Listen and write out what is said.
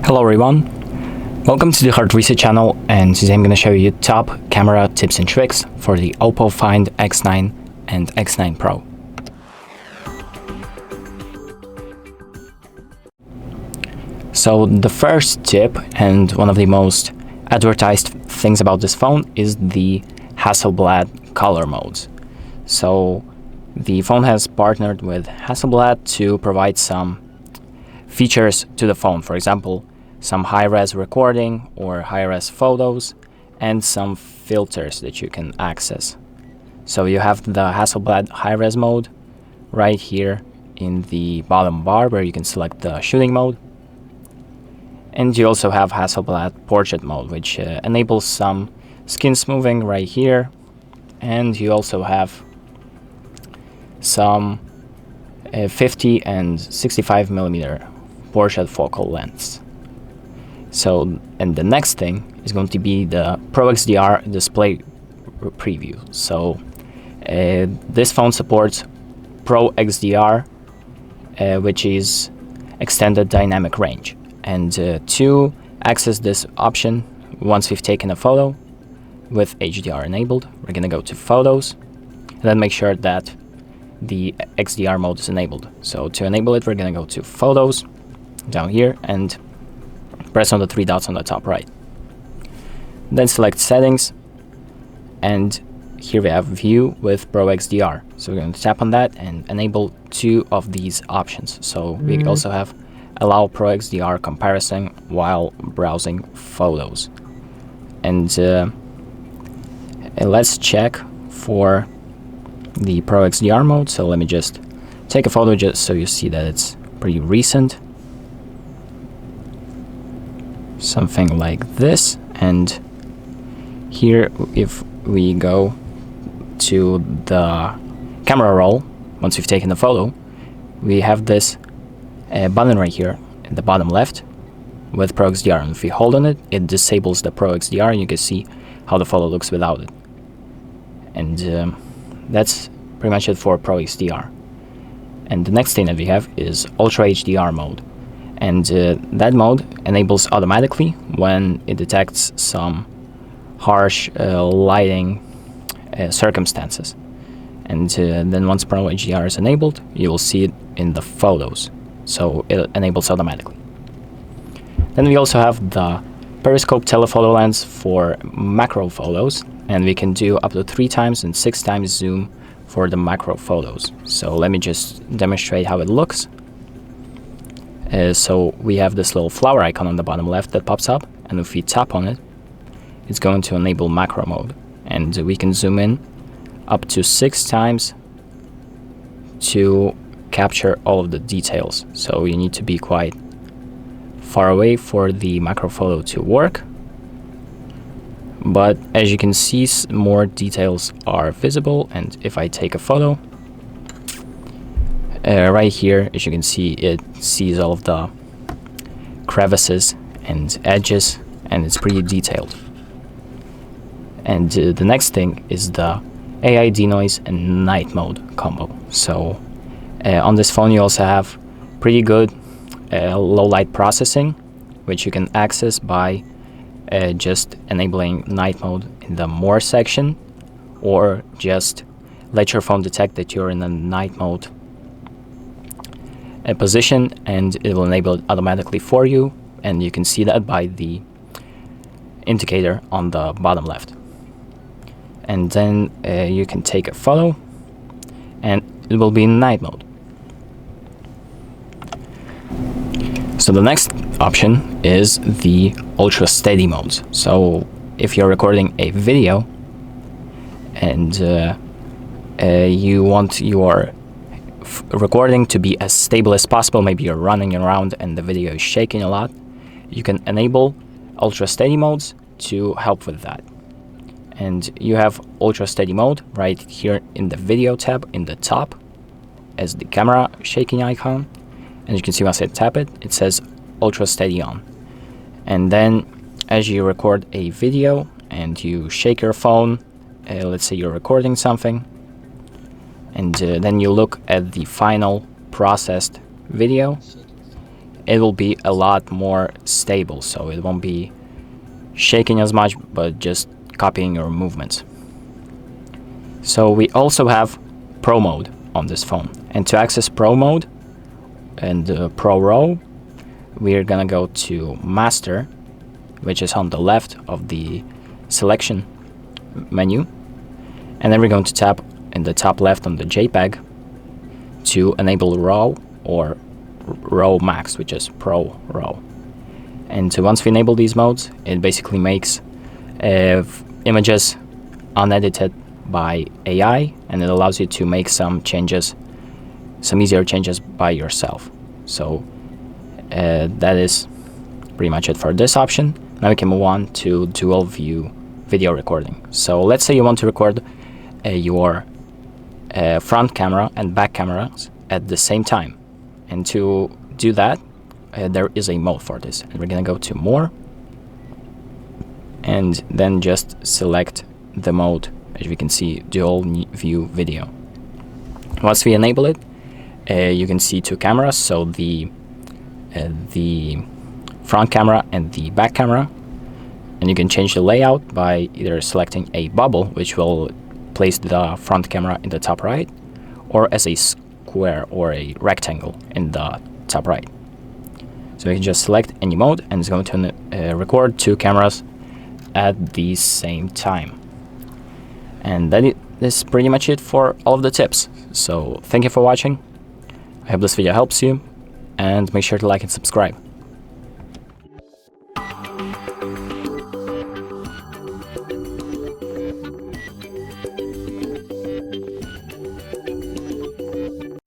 Hello everyone, welcome to the HardReset channel, and today I'm going to show you top camera tips and tricks for the OPPO Find X9 and X9 Pro. So the first tip, and one of the most advertised things about this phone, is the Hasselblad color modes. So the phone has partnered with Hasselblad to provide some features to the phone. For example, some high-res recording or high-res photos, and some filters that you can access. So you have the Hasselblad high-res mode right here in the bottom bar, where you can select the shooting mode. And you also have Hasselblad portrait mode, which enables some skin smoothing right here. And you also have some 50 and 65 millimeter portrait focal lengths. So, and the next thing is going to be the Pro XDR display preview. So this phone supports Pro XDR, which is extended dynamic range. And to access this option, once we've taken a photo with HDR enabled, we're going to go to Photos, and then make sure that the XDR mode is enabled. So to enable it, we're going to go to Photos down here and press on the three dots on the top right. Then select Settings, and here we have View with Pro XDR. So we're going to tap on that and enable two of these options. So we also have Allow Pro XDR comparison while browsing photos. And let's check for the Pro XDR mode. So let me just take a photo just so you see that it's pretty recent. Something like this. And here, if we go to the camera roll, once we've taken the photo, we have this button right here in the bottom left with Pro XDR, and if we hold on it, it disables the Pro XDR, and you can see how the photo looks without it. And that's pretty much it for Pro XDR. And the next thing that we have is Ultra HDR mode. And that mode enables automatically when it detects some harsh lighting circumstances. And then once Pro HDR is enabled, you will see it in the photos. So it enables automatically. Then we also have the Periscope telephoto lens for macro photos, and we can do up to 3 times and 6 times zoom for the macro photos. So let me just demonstrate how it looks. So we have this little flower icon on the bottom left that pops up, and if we tap on it, it's going to enable macro mode, and we can zoom in up to 6 times to capture all of the details. So you need to be quite far away for the macro photo to work, but as you can see, more details are visible. And if I take a photo, right here, as you can see, it sees all of the crevices and edges, and it's pretty detailed. And the next thing is the AI denoise and night mode combo. So on this phone, you also have pretty good low light processing, which you can access by just enabling night mode in the More section, or just let your phone detect that you're in a night mode position, and it will enable it automatically for you, and you can see that by the indicator on the bottom left. And then you can take a photo, and it will be in night mode. So the next option is the ultra steady modes. So if you're recording a video and you want your recording to be as stable as possible, maybe you're running around and the video is shaking a lot, you can enable ultra steady modes to help with that. And you have ultra steady mode right here in the video tab in the top as the camera shaking icon. And you can see once I tap it, it says ultra steady on. And then as you record a video and you shake your phone, let's say you're recording something, and then you look at the final processed video, it will be a lot more stable, so it won't be shaking as much, but just copying your movements. So we also have Pro mode on this phone, and to access Pro mode and ProRAW, we're gonna go to Master, which is on the left of the selection menu, and then we're going to tap in the top left on the JPEG to enable RAW or RAW Max, which is ProRAW. And so once we enable these modes, it basically makes images unedited by AI, and it allows you to make some changes, some easier changes by yourself. So that is pretty much it for this option. Now we can move on to dual view video recording. So let's say you want to record your front camera and back cameras at the same time. And to do that, there is a mode for this. And we're gonna go to More, and then just select the mode, as we can see, dual view video. Once we enable it, you can see two cameras, so the front camera and the back camera, and you can change the layout by either selecting a bubble, which will place the front camera in the top right, or as a square or a rectangle in the top right. So you can just select any mode, and it's going to record two cameras at the same time. And that is pretty much it for all of the tips. So thank you for watching. I hope this video helps you, and make sure to like and subscribe.